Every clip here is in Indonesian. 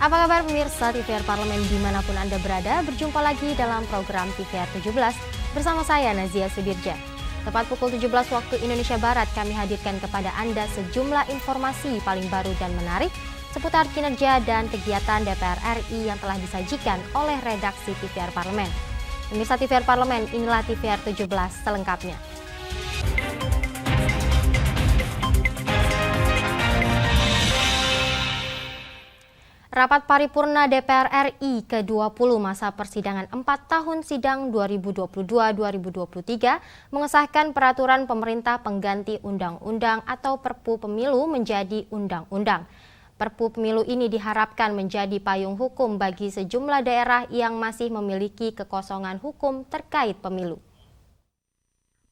Apa kabar pemirsa TVR Parlemen dimanapun Anda berada, berjumpa lagi dalam program TVR 17 bersama saya Nazia Sudirja. Tepat pukul 17 waktu Indonesia Barat kami hadirkan kepada Anda sejumlah informasi paling baru dan menarik seputar kinerja dan kegiatan DPR RI yang telah disajikan oleh redaksi TVR Parlemen. Pemirsa TVR Parlemen, inilah TVR 17 selengkapnya. Rapat paripurna DPR RI ke-20 masa persidangan 4 tahun sidang 2022-2023 mengesahkan peraturan pemerintah pengganti undang-undang atau Perpu Pemilu menjadi undang-undang. Perpu Pemilu ini diharapkan menjadi payung hukum bagi sejumlah daerah yang masih memiliki kekosongan hukum terkait pemilu.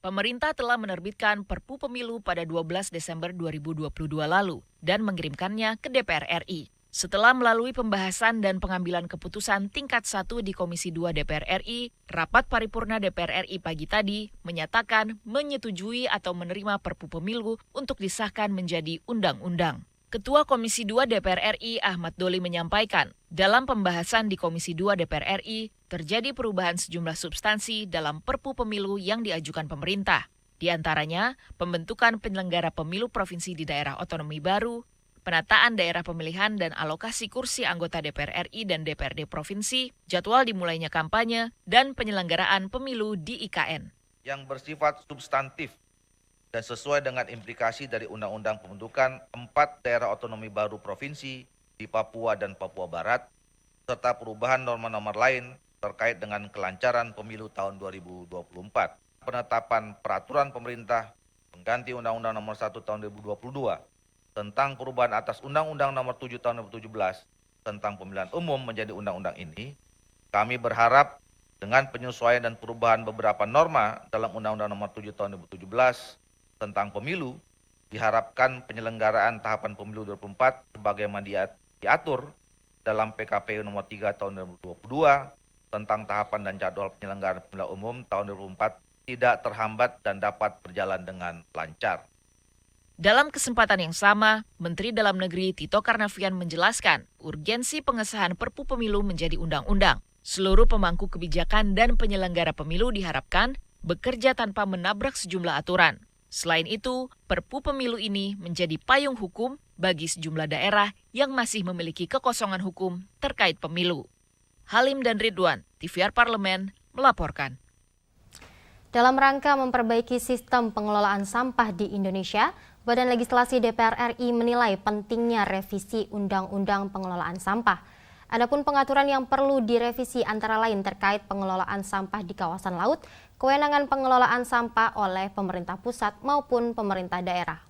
Pemerintah telah menerbitkan Perpu Pemilu pada 12 Desember 2022 lalu dan mengirimkannya ke DPR RI. Setelah melalui pembahasan dan pengambilan keputusan tingkat 1 di Komisi 2 DPR RI, rapat paripurna DPR RI pagi tadi menyatakan menyetujui atau menerima Perpu Pemilu untuk disahkan menjadi undang-undang. Ketua Komisi 2 DPR RI Ahmad Doli menyampaikan, dalam pembahasan di Komisi 2 DPR RI, terjadi perubahan sejumlah substansi dalam Perpu Pemilu yang diajukan pemerintah. Di antaranya, pembentukan penyelenggara pemilu provinsi di daerah otonomi baru, penataan daerah pemilihan dan alokasi kursi anggota DPR RI dan DPRD provinsi, jadwal dimulainya kampanye, dan penyelenggaraan pemilu di IKN. Yang bersifat substantif dan sesuai dengan implikasi dari Undang-Undang Pembentukan 4 daerah otonomi baru provinsi di Papua dan Papua Barat, serta perubahan norma-norma lain terkait dengan kelancaran pemilu tahun 2024. Penetapan peraturan pemerintah pengganti Undang-Undang Nomor 1 Tahun 2022 tentang perubahan atas Undang-Undang Nomor 7 Tahun 2017 tentang pemilihan umum menjadi undang-undang ini, kami berharap dengan penyesuaian dan perubahan beberapa norma dalam Undang-Undang Nomor 7 Tahun 2017 tentang pemilu, diharapkan penyelenggaraan tahapan pemilu 2024 sebagaimana diatur dalam PKPU Nomor 3 Tahun 2022 tentang tahapan dan jadwal penyelenggaraan pemilihan umum tahun 2024 tidak terhambat dan dapat berjalan dengan lancar. Dalam kesempatan yang sama, Menteri Dalam Negeri Tito Karnavian menjelaskan urgensi pengesahan Perpu Pemilu menjadi undang-undang. Seluruh pemangku kebijakan dan penyelenggara pemilu diharapkan bekerja tanpa menabrak sejumlah aturan. Selain itu, Perpu Pemilu ini menjadi payung hukum bagi sejumlah daerah yang masih memiliki kekosongan hukum terkait pemilu. Halim dan Ridwan, TVR Parlemen, melaporkan. Dalam rangka memperbaiki sistem pengelolaan sampah di Indonesia, Badan Legislasi DPR RI menilai pentingnya revisi Undang-Undang Pengelolaan Sampah. Adapun pengaturan yang perlu direvisi antara lain terkait pengelolaan sampah di kawasan laut, kewenangan pengelolaan sampah oleh pemerintah pusat maupun pemerintah daerah.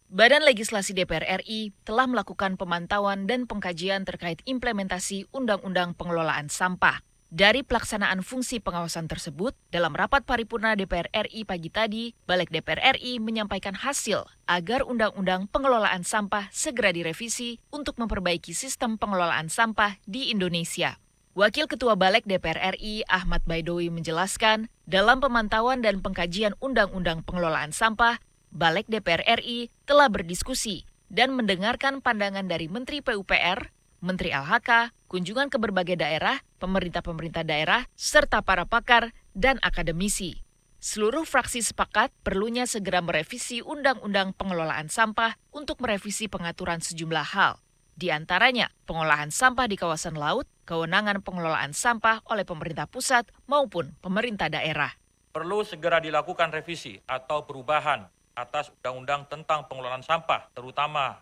Badan Legislasi DPR RI telah melakukan pemantauan dan pengkajian terkait implementasi Undang-Undang Pengelolaan Sampah. Dari pelaksanaan fungsi pengawasan tersebut, dalam rapat paripurna DPR RI pagi tadi, Balik DPR RI menyampaikan hasil agar Undang-Undang Pengelolaan Sampah segera direvisi untuk memperbaiki sistem pengelolaan sampah di Indonesia. Wakil Ketua Balik DPR RI Ahmad Baidowi menjelaskan, dalam pemantauan dan pengkajian Undang-Undang Pengelolaan Sampah, Balik DPR RI telah berdiskusi dan mendengarkan pandangan dari Menteri PUPR, Menteri LHK, kunjungan ke berbagai daerah, pemerintah-pemerintah daerah, serta para pakar dan akademisi. Seluruh fraksi sepakat perlunya segera merevisi Undang-Undang Pengelolaan Sampah untuk merevisi pengaturan sejumlah hal. Di antaranya, pengolahan sampah di kawasan laut, kewenangan pengelolaan sampah oleh pemerintah pusat maupun pemerintah daerah. Perlu segera dilakukan revisi atau perubahan atas Undang-Undang tentang pengelolaan sampah, terutama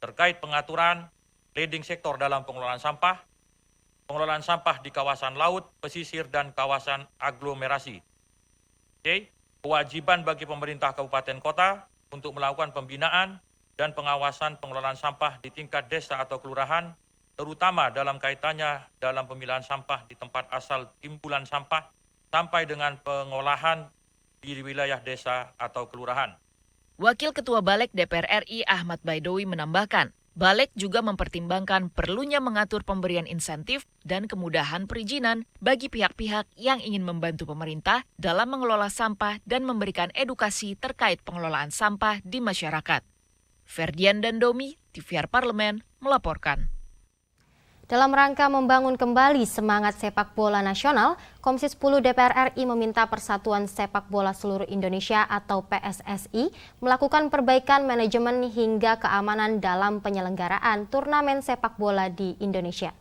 terkait pengaturan leading sektor dalam pengelolaan sampah di kawasan laut, pesisir, dan kawasan aglomerasi. Kewajiban bagi pemerintah kabupaten kota untuk melakukan pembinaan dan pengawasan pengelolaan sampah di tingkat desa atau kelurahan, terutama dalam kaitannya dalam pemilahan sampah di tempat asal timbulan sampah sampai dengan pengolahan di wilayah desa atau kelurahan. Wakil Ketua Balik DPR RI Ahmad Baidowi menambahkan, Balik juga mempertimbangkan perlunya mengatur pemberian insentif dan kemudahan perizinan bagi pihak-pihak yang ingin membantu pemerintah dalam mengelola sampah dan memberikan edukasi terkait pengelolaan sampah di masyarakat. Ferdian Dandomi, TVR Parlemen, melaporkan. Dalam rangka membangun kembali semangat sepak bola nasional, Komisi 10 DPR RI meminta Persatuan Sepak Bola Seluruh Indonesia atau PSSI melakukan perbaikan manajemen hingga keamanan dalam penyelenggaraan turnamen sepak bola di Indonesia.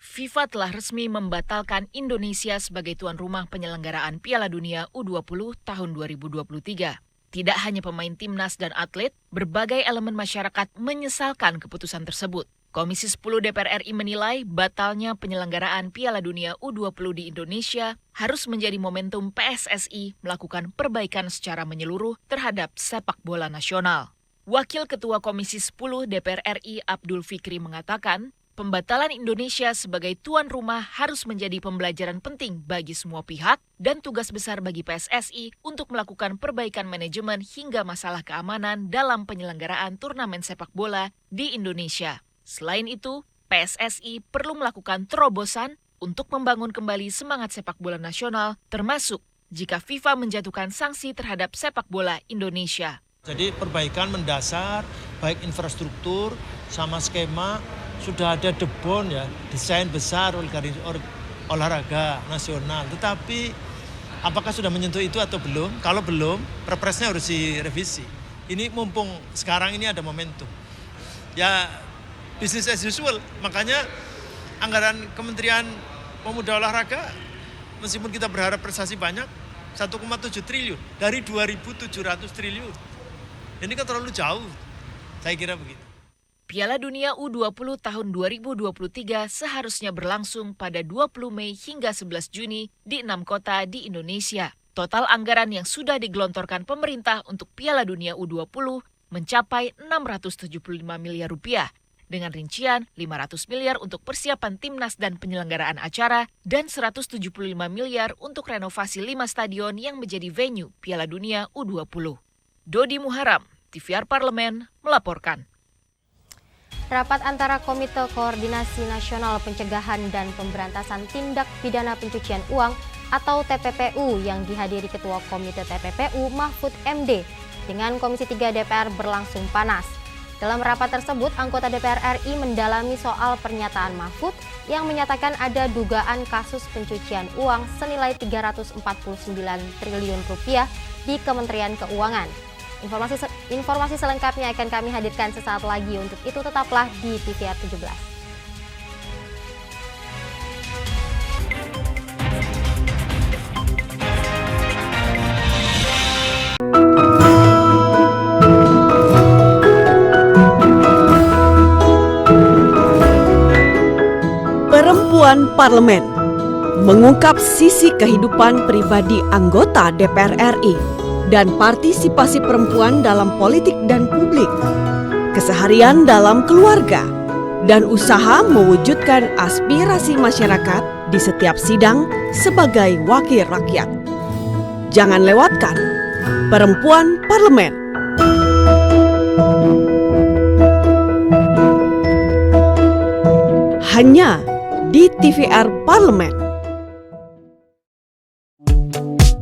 FIFA telah resmi membatalkan Indonesia sebagai tuan rumah penyelenggaraan Piala Dunia U20 tahun 2023. Tidak hanya pemain timnas dan atlet, berbagai elemen masyarakat menyesalkan keputusan tersebut. Komisi 10 DPR RI menilai batalnya penyelenggaraan Piala Dunia U20 di Indonesia harus menjadi momentum PSSI melakukan perbaikan secara menyeluruh terhadap sepak bola nasional. Wakil Ketua Komisi 10 DPR RI Abdul Fikri mengatakan, pembatalan Indonesia sebagai tuan rumah harus menjadi pembelajaran penting bagi semua pihak dan tugas besar bagi PSSI untuk melakukan perbaikan manajemen hingga masalah keamanan dalam penyelenggaraan turnamen sepak bola di Indonesia. Selain itu, PSSI perlu melakukan terobosan untuk membangun kembali semangat sepak bola nasional, termasuk jika FIFA menjatuhkan sanksi terhadap sepak bola Indonesia. Jadi perbaikan mendasar, baik infrastruktur sama skema, sudah ada debon ya, desain besar olahraga nasional. Tetapi apakah sudah menyentuh itu atau belum? Kalau belum, perpresnya harus direvisi. Ini mumpung sekarang ini ada momentum. Ya, business as usual. Makanya anggaran Kementerian Pemuda Olahraga, meskipun kita berharap prestasi banyak, 1,7 triliun dari 2.700 triliun. Ini kan terlalu jauh, saya kira begitu. Piala Dunia U20 tahun 2023 seharusnya berlangsung pada 20 Mei hingga 11 Juni di 6 kota di Indonesia. Total anggaran yang sudah digelontorkan pemerintah untuk Piala Dunia U20 mencapai 675 miliar rupiah, dengan rincian 500 miliar untuk persiapan timnas dan penyelenggaraan acara, dan 175 miliar untuk renovasi 5 stadion yang menjadi venue Piala Dunia U20. Dodi Muharam, TVR Parlemen, melaporkan. Rapat antara Komite Koordinasi Nasional Pencegahan dan Pemberantasan Tindak Pidana Pencucian Uang atau TPPU yang dihadiri Ketua Komite TPPU Mahfud MD dengan Komisi 3 DPR berlangsung panas. Dalam rapat tersebut, anggota DPR RI mendalami soal pernyataan Mahfud yang menyatakan ada dugaan kasus pencucian uang senilai 349 triliun rupiah di Kementerian Keuangan. Informasi selengkapnya akan kami hadirkan sesaat lagi. Untuk itu tetaplah di TVR 17. Perempuan Parlemen mengungkap sisi kehidupan pribadi anggota DPR RI dan partisipasi perempuan dalam politik dan publik, keseharian dalam keluarga, dan usaha mewujudkan aspirasi masyarakat di setiap sidang sebagai wakil rakyat. Jangan lewatkan Perempuan Parlemen. Hanya di TVR Parlemen.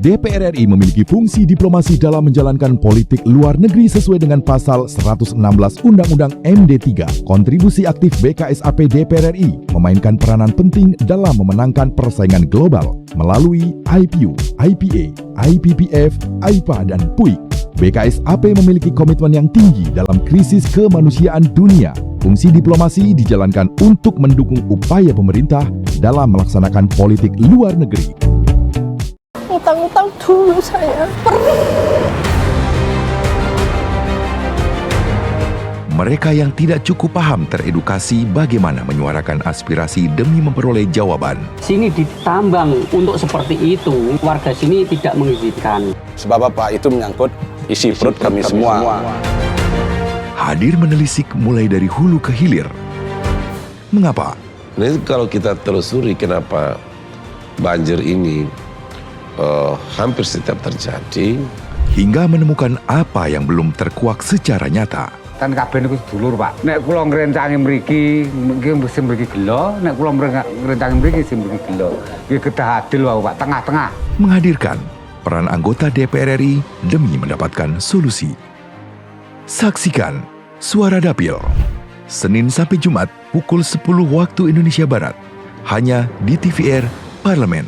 DPR RI memiliki fungsi diplomasi dalam menjalankan politik luar negeri sesuai dengan pasal 116 Undang-Undang MD3. Kontribusi aktif BKSAP DPR RI memainkan peranan penting dalam memenangkan persaingan global melalui IPU, IPA, IPPF, IPA, dan PUIK. BKSAP memiliki komitmen yang tinggi dalam krisis kemanusiaan dunia. Fungsi diplomasi dijalankan untuk mendukung upaya pemerintah dalam melaksanakan politik luar negeri. Utang-utang dulu saya. Mereka yang tidak cukup paham teredukasi bagaimana menyuarakan aspirasi demi memperoleh jawaban. Sini ditambang untuk seperti itu, warga sini tidak mengizinkan. Sebab apa? Itu menyangkut isi perut kami semua. Hadir menelisik mulai dari hulu ke hilir. Mengapa? Nah, kalau kita telusuri kenapa banjir ini hampir setiap terjadi, hingga menemukan apa yang belum terkuak secara nyata. Kan kabeh niku sedulur, Pak. Nek kula ngrencangi mriki, mesti mriki gelo, nek kula ngrencangi mriki sing mriki gelo. Nggih kedah adil wae, Pak, tengah-tengah. Menghadirkan peran anggota DPR RI demi mendapatkan solusi. Saksikan Suara Dapil Senin sampai Jumat pukul 10 waktu Indonesia Barat hanya di TVR Parlemen.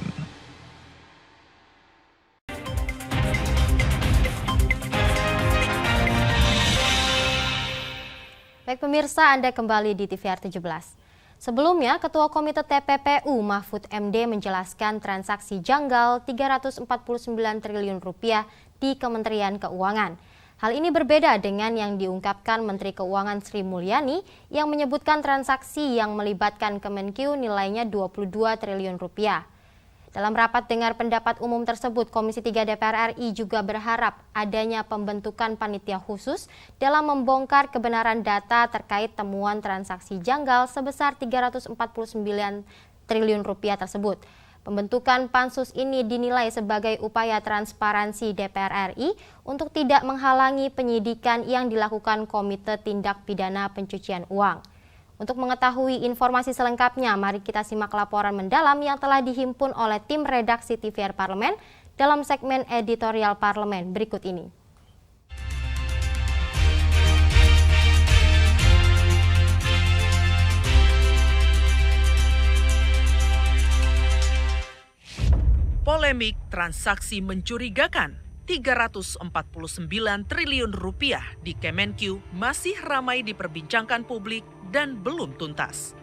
Baik pemirsa, Anda kembali di TVR 17. Sebelumnya, Ketua Komite TPPU Mahfud MD menjelaskan transaksi janggal 349 triliun rupiah di Kementerian Keuangan. Hal ini berbeda dengan yang diungkapkan Menteri Keuangan Sri Mulyani yang menyebutkan transaksi yang melibatkan Kemenkeu nilainya 22 triliun rupiah. Dalam rapat dengar pendapat umum tersebut, Komisi 3 DPR RI juga berharap adanya pembentukan panitia khusus dalam membongkar kebenaran data terkait temuan transaksi janggal sebesar 349 triliun rupiah tersebut. Pembentukan pansus ini dinilai sebagai upaya transparansi DPR RI untuk tidak menghalangi penyidikan yang dilakukan Komite Tindak Pidana Pencucian Uang. Untuk mengetahui informasi selengkapnya, mari kita simak laporan mendalam yang telah dihimpun oleh tim redaksi TVR Parlemen dalam segmen editorial Parlemen berikut ini. Polemik transaksi mencurigakan 349 triliun rupiah di Kemenkeu masih ramai diperbincangkan publik dan belum tuntas.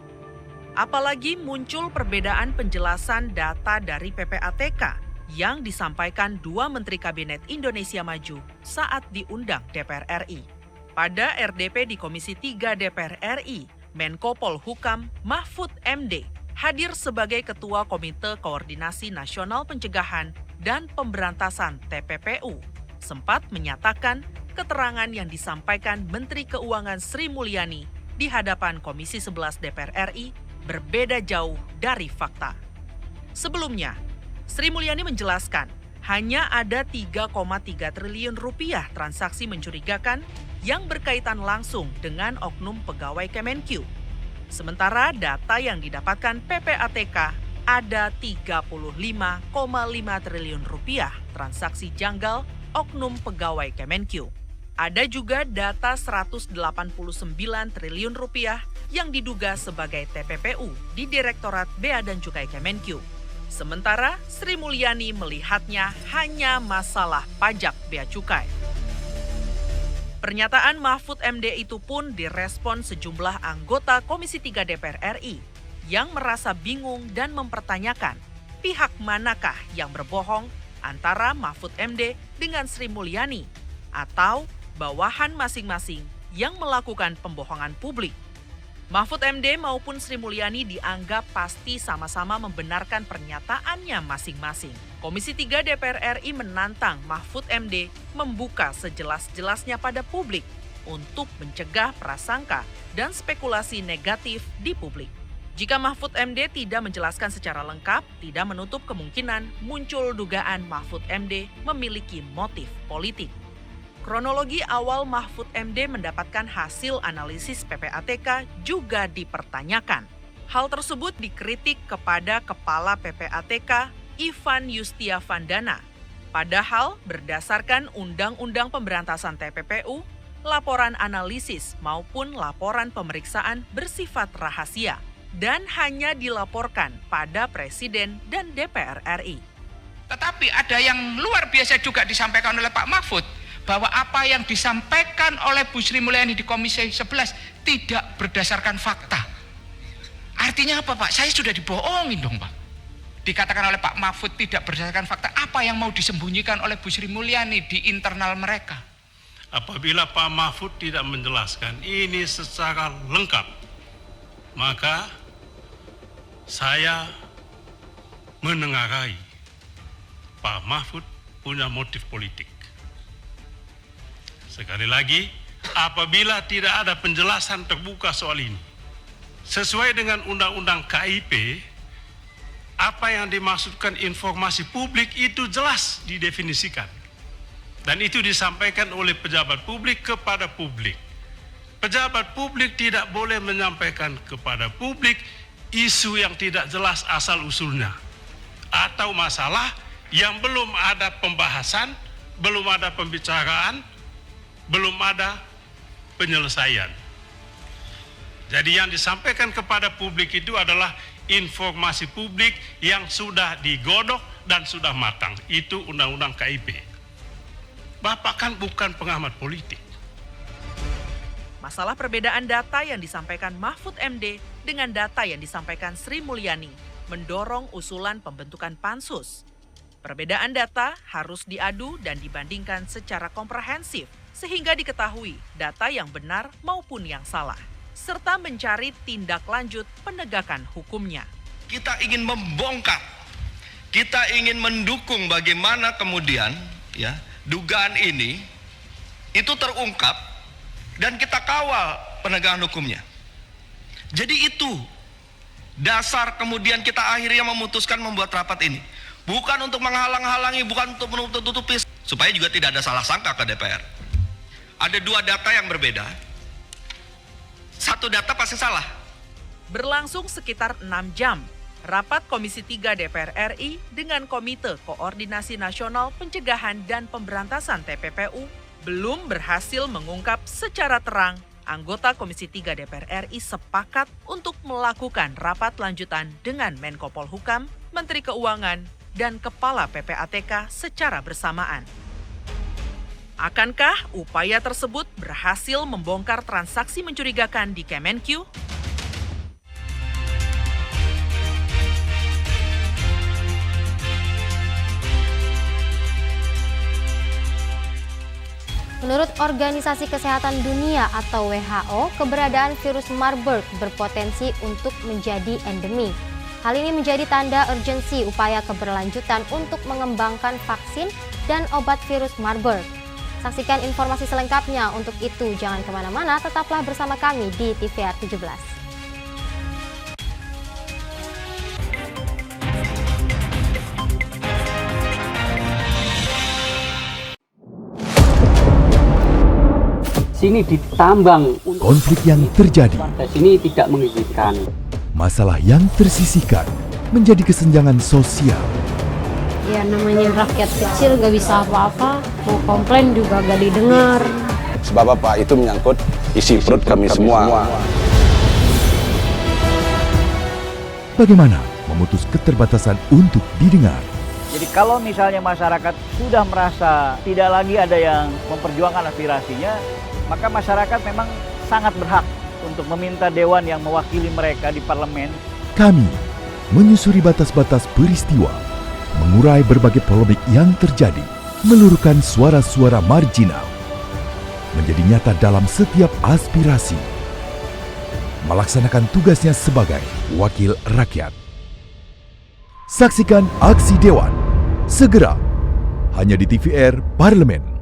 Apalagi muncul perbedaan penjelasan data dari PPATK yang disampaikan dua Menteri Kabinet Indonesia Maju saat diundang DPR RI. Pada RDP di Komisi 3 DPR RI, Menko Polhukam Mahfud MD hadir sebagai Ketua Komite Koordinasi Nasional Pencegahan dan Pemberantasan TPPU, sempat menyatakan keterangan yang disampaikan Menteri Keuangan Sri Mulyani di hadapan Komisi 11 DPR RI berbeda jauh dari fakta. Sebelumnya, Sri Mulyani menjelaskan hanya ada 3,3 triliun rupiah transaksi mencurigakan yang berkaitan langsung dengan oknum pegawai Kemenkeu. Sementara data yang didapatkan PPATK ada 35,5 triliun rupiah transaksi janggal oknum pegawai Kemenkeu. Ada juga data 189 triliun rupiah yang diduga sebagai TPPU di Direktorat Bea dan Cukai Kemenkeu. Sementara Sri Mulyani melihatnya hanya masalah pajak bea cukai. Pernyataan Mahfud MD itu pun direspon sejumlah anggota Komisi 3 DPR RI yang merasa bingung dan mempertanyakan pihak manakah yang berbohong antara Mahfud MD dengan Sri Mulyani atau bawahan masing-masing yang melakukan pembohongan publik. Mahfud MD maupun Sri Mulyani dianggap pasti sama-sama membenarkan pernyataannya masing-masing. Komisi 3 DPR RI menantang Mahfud MD membuka sejelas-jelasnya pada publik untuk mencegah prasangka dan spekulasi negatif di publik. Jika Mahfud MD tidak menjelaskan secara lengkap, tidak menutup kemungkinan muncul dugaan Mahfud MD memiliki motif politik. Kronologi awal Mahfud MD mendapatkan hasil analisis PPATK juga dipertanyakan. Hal tersebut dikritik kepada Kepala PPATK Ivan Yustiavandana. Padahal berdasarkan Undang-Undang Pemberantasan TPPU, laporan analisis maupun laporan pemeriksaan bersifat rahasia dan hanya dilaporkan pada Presiden dan DPR RI. Tetapi ada yang luar biasa juga disampaikan oleh Pak Mahfud, bahwa apa yang disampaikan oleh Bu Sri Mulyani di Komisi 11 tidak berdasarkan fakta. Artinya apa, Pak? Saya sudah dibohongin dong, Pak. Dikatakan oleh Pak Mahfud tidak berdasarkan fakta. Apa yang mau disembunyikan oleh Bu Sri Mulyani di internal mereka? Apabila Pak Mahfud tidak menjelaskan ini secara lengkap, maka saya menengarai Pak Mahfud punya motif politik. Sekali lagi, apabila tidak ada penjelasan terbuka soal ini, sesuai dengan Undang-Undang KIP, apa yang dimaksudkan informasi publik itu jelas didefinisikan. Dan itu disampaikan oleh pejabat publik kepada publik. Pejabat publik tidak boleh menyampaikan kepada publik isu yang tidak jelas asal-usulnya. Atau masalah yang belum ada pembahasan, belum ada pembicaraan, belum ada penyelesaian. Jadi yang disampaikan kepada publik itu adalah informasi publik yang sudah digodok dan sudah matang. Itu Undang-Undang KIP. Bapak kan bukan pengamat politik. Masalah perbedaan data yang disampaikan Mahfud MD dengan data yang disampaikan Sri Mulyani mendorong usulan pembentukan pansus. Perbedaan data harus diadu dan dibandingkan secara komprehensif sehingga diketahui data yang benar maupun yang salah, serta mencari tindak lanjut penegakan hukumnya. Kita ingin membongkar, kita ingin mendukung bagaimana kemudian ya dugaan ini itu terungkap dan kita kawal penegakan hukumnya. Jadi itu dasar kemudian kita akhirnya memutuskan membuat rapat ini. Bukan untuk menghalang-halangi, bukan untuk menutup-tutupi, supaya juga tidak ada salah sangka ke DPR. Ada dua data yang berbeda. Satu data pasti salah. Berlangsung sekitar 6 jam, rapat Komisi 3 DPR RI dengan Komite Koordinasi Nasional Pencegahan dan Pemberantasan TPPU belum berhasil mengungkap secara terang. Anggota Komisi 3 DPR RI sepakat untuk melakukan rapat lanjutan dengan Menko Polhukam, Menteri Keuangan, dan Kepala PPATK secara bersamaan. Akankah upaya tersebut berhasil membongkar transaksi mencurigakan di Kemenq? Menurut Organisasi Kesehatan Dunia atau WHO, keberadaan virus Marburg berpotensi untuk menjadi endemi. Hal ini menjadi tanda urgensi upaya keberlanjutan untuk mengembangkan vaksin dan obat virus Marburg. Saksikan informasi selengkapnya. Untuk itu, jangan kemana-mana, tetaplah bersama kami di TVR 17. Sini ditambang. Konflik yang terjadi. Warga sini tidak mengizinkan. Masalah yang tersisihkan menjadi kesenjangan sosial. Ya namanya rakyat kecil gak bisa apa-apa, mau komplain juga gak didengar. Sebab apa? Itu menyangkut isi perut kami semua. Bagaimana memutus keterbatasan untuk didengar? Jadi kalau misalnya masyarakat sudah merasa tidak lagi ada yang memperjuangkan aspirasinya, maka masyarakat memang sangat berhak untuk meminta dewan yang mewakili mereka di parlemen. Kami menyusuri batas-batas peristiwa, mengurai berbagai polemik yang terjadi, meluruhkan suara-suara marginal, menjadi nyata dalam setiap aspirasi, melaksanakan tugasnya sebagai wakil rakyat. Saksikan aksi Dewan segera hanya di TVR Parlemen.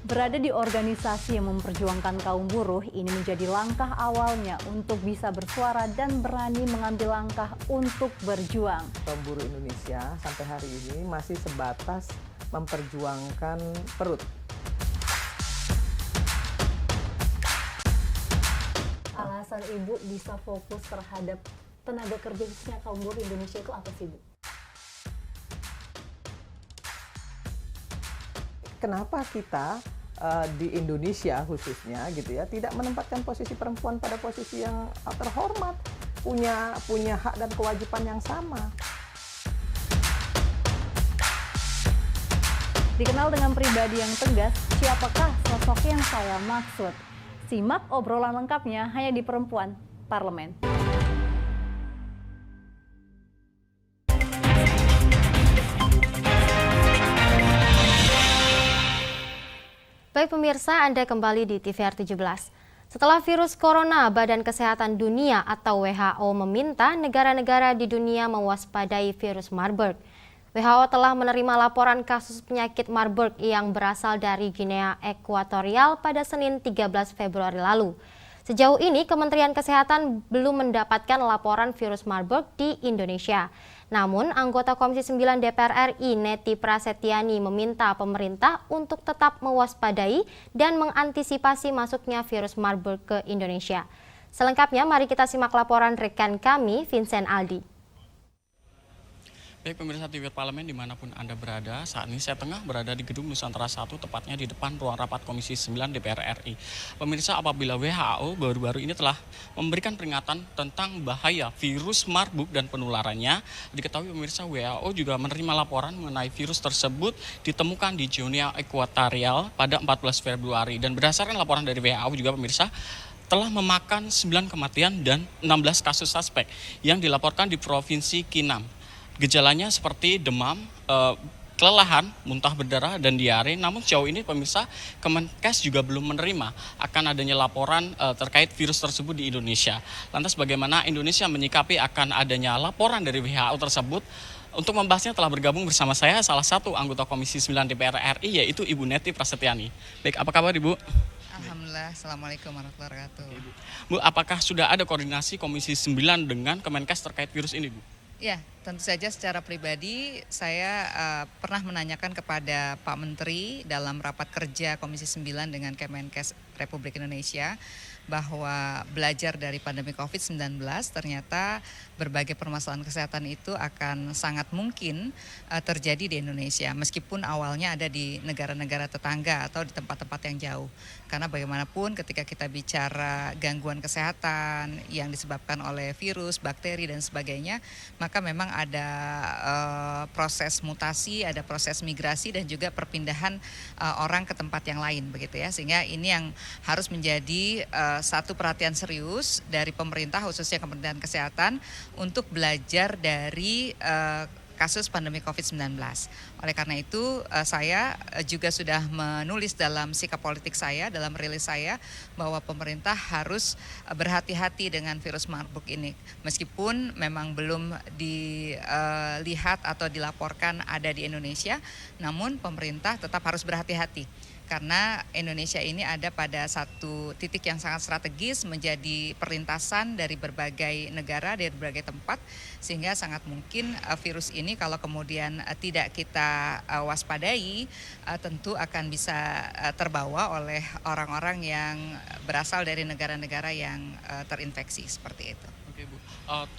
Berada di organisasi yang memperjuangkan kaum buruh, ini menjadi langkah awalnya untuk bisa bersuara dan berani mengambil langkah untuk berjuang. Kaum buruh Indonesia sampai hari ini masih sebatas memperjuangkan perut. Alasan Ibu bisa fokus terhadap tenaga kerja khususnya kaum buruh Indonesia itu apa sih, Bu? Kenapa kita di Indonesia khususnya gitu ya tidak menempatkan posisi perempuan pada posisi yang terhormat, punya hak dan kewajiban yang sama. Dikenal dengan pribadi yang tegas, siapakah sosok yang saya maksud? Simak obrolan lengkapnya hanya di Perempuan Parlemen. Baik pemirsa, Anda kembali di TVR 17. Setelah virus corona, Badan Kesehatan Dunia atau WHO meminta negara-negara di dunia mewaspadai virus Marburg. WHO telah menerima laporan kasus penyakit Marburg yang berasal dari Guinea Ekuatorial pada Senin 13 Februari lalu. Sejauh ini, Kementerian Kesehatan belum mendapatkan laporan virus Marburg di Indonesia. Namun, anggota Komisi 9 DPR RI Neti Prasetyani meminta pemerintah untuk tetap mewaspadai dan mengantisipasi masuknya virus Marburg ke Indonesia. Selengkapnya, mari kita simak laporan rekan kami, Vincent Aldi. Baik pemirsa TVR Parlemen dimanapun Anda berada, saat ini saya tengah berada di Gedung Nusantara 1, tepatnya di depan ruang rapat Komisi 9 DPR RI. Pemirsa, apabila WHO baru-baru ini telah memberikan peringatan tentang bahaya virus Marburg dan penularannya, diketahui pemirsa WHO juga menerima laporan mengenai virus tersebut ditemukan di Guinea Ekuatorial pada 14 Februari. Dan berdasarkan laporan dari WHO juga pemirsa, telah memakan 9 kematian dan 16 kasus suspek yang dilaporkan di Provinsi Kinam. Gejalanya seperti demam, kelelahan, muntah berdarah, dan diare. Namun sejauh ini pemirsa, Kemenkes juga belum menerima akan adanya laporan terkait virus tersebut di Indonesia. Lantas bagaimana Indonesia menyikapi akan adanya laporan dari WHO tersebut? Untuk membahasnya telah bergabung bersama saya salah satu anggota Komisi 9 DPR RI, yaitu Ibu Neti Prasetyani. Baik, apa kabar Ibu? Alhamdulillah, Assalamualaikum warahmatullahi wabarakatuh. Bu, apakah sudah ada koordinasi Komisi 9 dengan Kemenkes terkait virus ini, Bu? Ya, tentu saja secara pribadi saya pernah menanyakan kepada Pak Menteri dalam rapat kerja Komisi 9 dengan Kemenkes Republik Indonesia bahwa belajar dari pandemi COVID-19 ternyata berbagai permasalahan kesehatan itu akan sangat mungkin terjadi di Indonesia meskipun awalnya ada di negara-negara tetangga atau di tempat-tempat yang jauh. Karena bagaimanapun ketika kita bicara gangguan kesehatan yang disebabkan oleh virus, bakteri dan sebagainya, maka memang ada proses mutasi, ada proses migrasi dan juga perpindahan orang ke tempat yang lain begitu ya. Sehingga ini yang harus menjadi satu perhatian serius dari pemerintah khususnya Kementerian Kesehatan untuk belajar dari kasus pandemi COVID-19. Oleh karena itu saya juga sudah menulis dalam sikap politik saya, dalam rilis saya bahwa pemerintah harus berhati-hati dengan virus Marburg ini. Meskipun memang belum dilihat atau dilaporkan ada di Indonesia, namun pemerintah tetap harus berhati-hati. Karena Indonesia ini ada pada satu titik yang sangat strategis menjadi perlintasan dari berbagai negara, dari berbagai tempat, sehingga sangat mungkin virus ini kalau kemudian tidak kita waspadai tentu akan bisa terbawa oleh orang-orang yang berasal dari negara-negara yang terinfeksi seperti itu. Oke, Bu.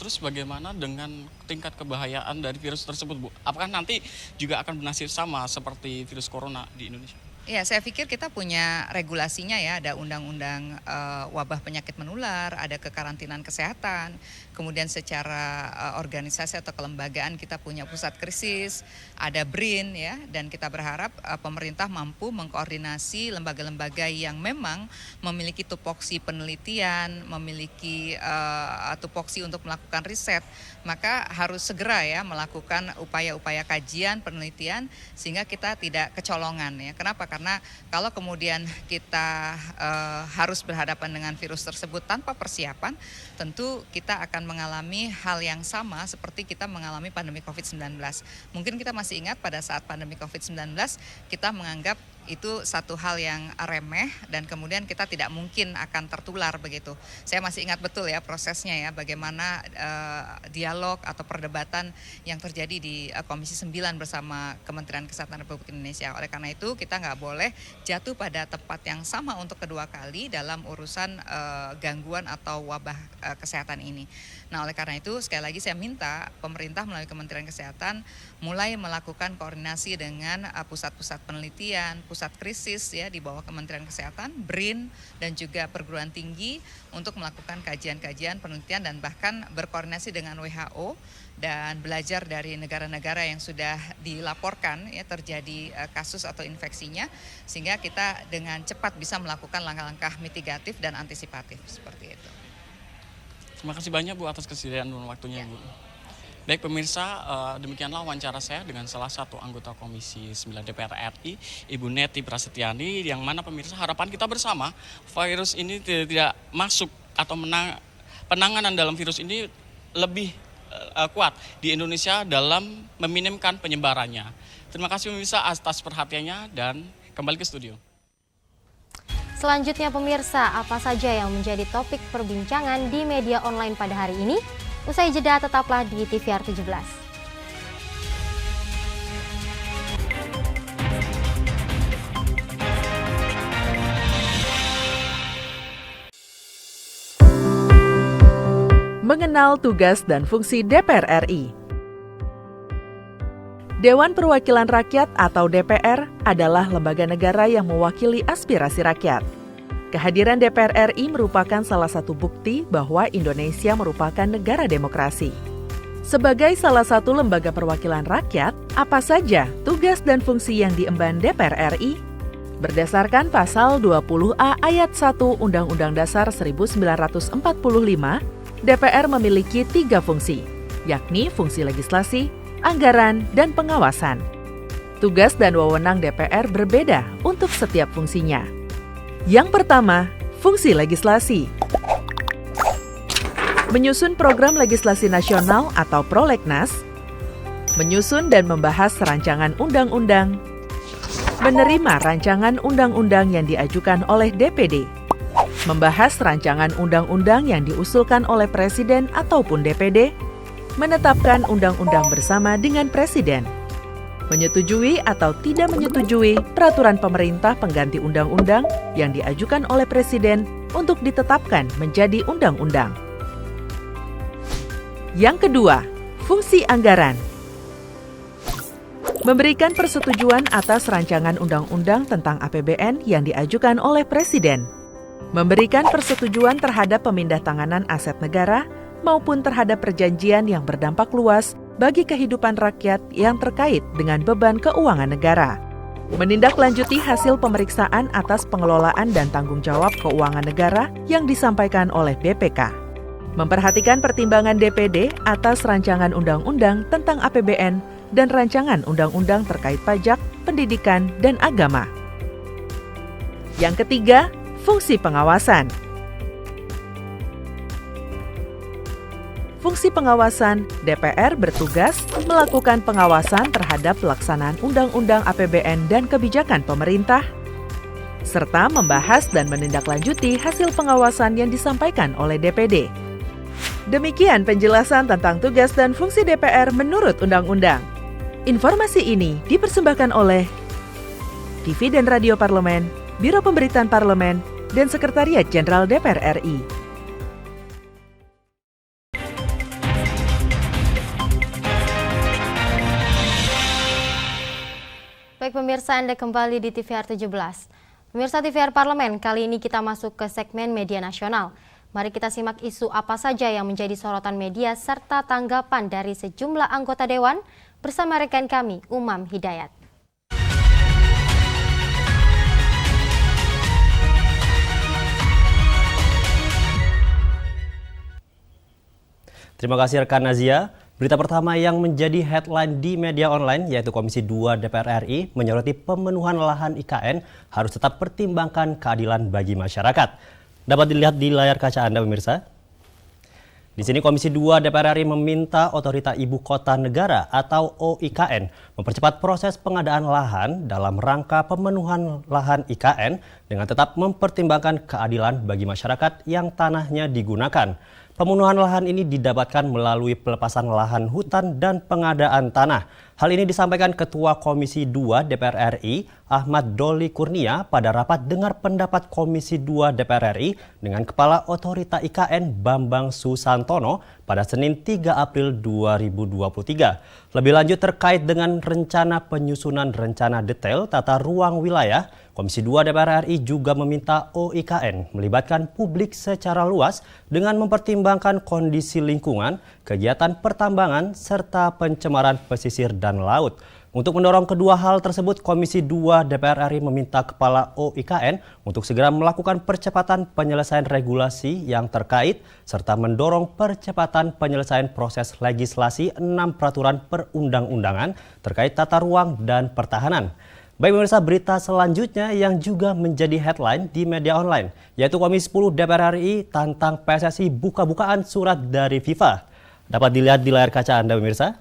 Terus bagaimana dengan tingkat kebahayaan dari virus tersebut, Bu? Apakah nanti juga akan bernasib sama seperti virus corona di Indonesia? Ya, saya pikir kita punya regulasinya ya, ada undang-undang wabah penyakit menular, ada kekarantinaan kesehatan, kemudian secara organisasi atau kelembagaan kita punya pusat krisis, ada BRIN ya, dan kita berharap pemerintah mampu mengkoordinasi lembaga-lembaga yang memang memiliki tupoksi penelitian, memiliki tupoksi untuk melakukan riset, maka harus segera ya melakukan upaya-upaya kajian, penelitian sehingga kita tidak kecolongan ya. Kenapa? Karena kalau kemudian kita harus berhadapan dengan virus tersebut tanpa persiapan, tentu kita akan mengalami hal yang sama seperti kita mengalami pandemi COVID-19. Mungkin kita masih ingat pada saat pandemi COVID-19 kita menganggap itu satu hal yang remeh dan kemudian kita tidak mungkin akan tertular begitu. Saya masih ingat betul ya prosesnya ya, bagaimana dialog atau perdebatan yang terjadi di Komisi 9 bersama Kementerian Kesehatan Republik Indonesia. Oleh karena itu kita nggak boleh jatuh pada tempat yang sama untuk kedua kali dalam urusan gangguan atau wabah kesehatan ini. Nah oleh karena itu sekali lagi saya minta pemerintah melalui Kementerian Kesehatan mulai melakukan koordinasi dengan pusat-pusat penelitian, pusat krisis ya di bawah Kementerian Kesehatan, BRIN dan juga perguruan tinggi untuk melakukan kajian-kajian penelitian dan bahkan berkoordinasi dengan WHO dan belajar dari negara-negara yang sudah dilaporkan ya terjadi kasus atau infeksinya sehingga kita dengan cepat bisa melakukan langkah-langkah mitigatif dan antisipatif seperti itu. Terima kasih banyak Bu atas kesediaan dan waktunya Bu. Baik pemirsa, demikianlah wawancara saya dengan salah satu anggota Komisi 9 DPR RI, Ibu Neti Prasetyani, yang mana pemirsa harapan kita bersama virus ini tidak masuk atau penanganan dalam virus ini lebih kuat di Indonesia dalam meminimkan penyebarannya. Terima kasih pemirsa atas perhatiannya dan kembali ke studio. Selanjutnya pemirsa, apa saja yang menjadi topik perbincangan di media online pada hari ini? Usai jeda tetaplah di TVR 17. Mengenal tugas dan fungsi DPR RI. Dewan Perwakilan Rakyat atau DPR adalah lembaga negara yang mewakili aspirasi rakyat. Kehadiran DPR RI merupakan salah satu bukti bahwa Indonesia merupakan negara demokrasi. Sebagai salah satu lembaga perwakilan rakyat, apa saja tugas dan fungsi yang diemban DPR RI? Berdasarkan pasal 20A ayat 1 Undang-Undang Dasar 1945, DPR memiliki 3 fungsi, yakni fungsi legislasi, anggaran, dan pengawasan. Tugas dan wewenang DPR berbeda untuk setiap fungsinya. Yang pertama, fungsi legislasi. Menyusun program legislasi nasional atau prolegnas, menyusun dan membahas rancangan undang-undang, menerima rancangan undang-undang yang diajukan oleh DPD, membahas rancangan undang-undang yang diusulkan oleh Presiden ataupun DPD, menetapkan undang-undang bersama dengan Presiden, menyetujui atau tidak menyetujui peraturan pemerintah pengganti undang-undang yang diajukan oleh Presiden untuk ditetapkan menjadi undang-undang. Yang kedua, fungsi anggaran. Memberikan persetujuan atas rancangan undang-undang tentang APBN yang diajukan oleh Presiden. Memberikan persetujuan terhadap pemindahantanganan aset negara maupun terhadap perjanjian yang berdampak luas bagi kehidupan rakyat yang terkait dengan beban keuangan negara. Menindaklanjuti hasil pemeriksaan atas pengelolaan dan tanggung jawab keuangan negara yang disampaikan oleh BPK. Memperhatikan pertimbangan DPD atas rancangan undang-undang tentang APBN dan rancangan undang-undang terkait pajak, pendidikan, dan agama. Yang ketiga, fungsi pengawasan. Fungsi pengawasan, DPR bertugas melakukan pengawasan terhadap pelaksanaan Undang-Undang APBN dan kebijakan pemerintah, serta membahas dan menindaklanjuti hasil pengawasan yang disampaikan oleh DPD. Demikian penjelasan tentang tugas dan fungsi DPR menurut Undang-Undang. Informasi ini dipersembahkan oleh TV dan Radio Parlemen, Biro Pemberitaan Parlemen, dan Sekretariat Jenderal DPR RI. Baik pemirsa, Anda kembali di TVR 17. Pemirsa TVR Parlemen, kali ini kita masuk ke segmen media nasional. Mari kita simak isu apa saja yang menjadi sorotan media serta tanggapan dari sejumlah anggota Dewan bersama rekan kami, Umam Hidayat. Terima kasih rekan Nazia. Berita pertama yang menjadi headline di media online yaitu Komisi 2 DPR RI menyoroti pemenuhan lahan IKN harus tetap pertimbangkan keadilan bagi masyarakat. Dapat dilihat di layar kaca Anda pemirsa. Di sini Komisi 2 DPR RI meminta Otorita Ibu Kota Negara atau OIKN mempercepat proses pengadaan lahan dalam rangka pemenuhan lahan IKN dengan tetap mempertimbangkan keadilan bagi masyarakat yang tanahnya digunakan. Pemenuhan lahan ini didapatkan melalui pelepasan lahan hutan dan pengadaan tanah. Hal ini disampaikan Ketua Komisi 2 DPR RI, Ahmad Doli Kurnia, pada rapat dengar pendapat Komisi 2 DPR RI dengan Kepala Otorita IKN Bambang Susantono pada Senin 3 April 2023. Lebih lanjut terkait dengan rencana penyusunan rencana detail tata ruang wilayah, Komisi 2 DPR RI juga meminta OIKN melibatkan publik secara luas dengan mempertimbangkan kondisi lingkungan, kegiatan pertambangan, serta pencemaran pesisir dan laut. Untuk mendorong kedua hal tersebut, Komisi 2 DPR RI meminta Kepala OIKN untuk segera melakukan percepatan penyelesaian regulasi yang terkait, serta mendorong percepatan penyelesaian proses legislasi 6 peraturan perundang-undangan terkait tata ruang dan pertahanan. Baik pemirsa, berita selanjutnya yang juga menjadi headline di media online, yaitu Komisi 10 DPR RI tantang PSSI buka-bukaan surat dari FIFA. Dapat dilihat di layar kaca Anda pemirsa.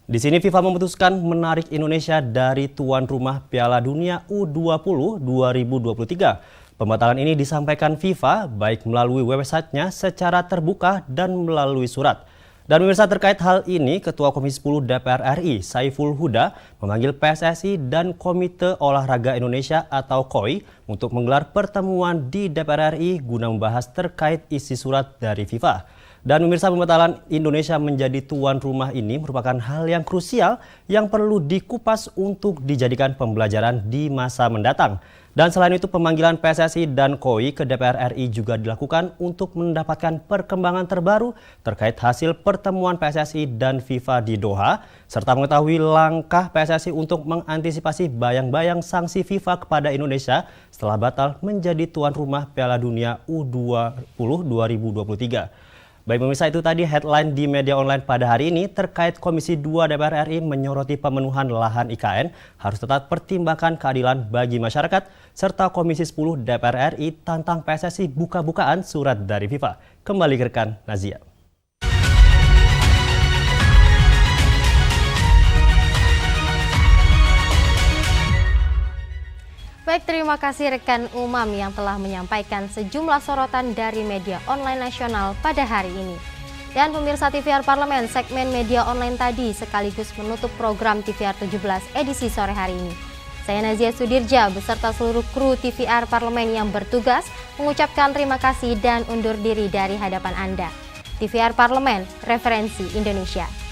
Di sini FIFA memutuskan menarik Indonesia dari tuan rumah Piala Dunia U20 2023. Pembatalan ini disampaikan FIFA baik melalui websitenya secara terbuka dan melalui surat. Dan pemirsa, terkait hal ini, Ketua Komisi 10 DPR RI, Saiful Huda, memanggil PSSI dan Komite Olahraga Indonesia atau KOI untuk menggelar pertemuan di DPR RI guna membahas terkait isi surat dari FIFA. Dan pemirsa, pembatalan Indonesia menjadi tuan rumah ini merupakan hal yang krusial yang perlu dikupas untuk dijadikan pembelajaran di masa mendatang. Dan selain itu, pemanggilan PSSI dan KOI ke DPR RI juga dilakukan untuk mendapatkan perkembangan terbaru terkait hasil pertemuan PSSI dan FIFA di Doha, serta mengetahui langkah PSSI untuk mengantisipasi bayang-bayang sanksi FIFA kepada Indonesia setelah batal menjadi tuan rumah Piala Dunia U20 2023. Baik pemirsa, itu tadi headline di media online pada hari ini terkait Komisi 2 DPR RI menyoroti pemenuhan lahan IKN harus tetap pertimbangkan keadilan bagi masyarakat, serta Komisi 10 DPR RI tantang PSSI buka-bukaan surat dari FIFA. Kembali ke rekan Nazia. Baik, terima kasih rekan Umam yang telah menyampaikan sejumlah sorotan dari media online nasional pada hari ini. Dan pemirsa TVR Parlemen, segmen media online tadi sekaligus menutup program TVR 17 edisi sore hari ini. Saya Nazia Sudirja beserta seluruh kru TVR Parlemen yang bertugas mengucapkan terima kasih dan undur diri dari hadapan Anda. TVR Parlemen, referensi Indonesia.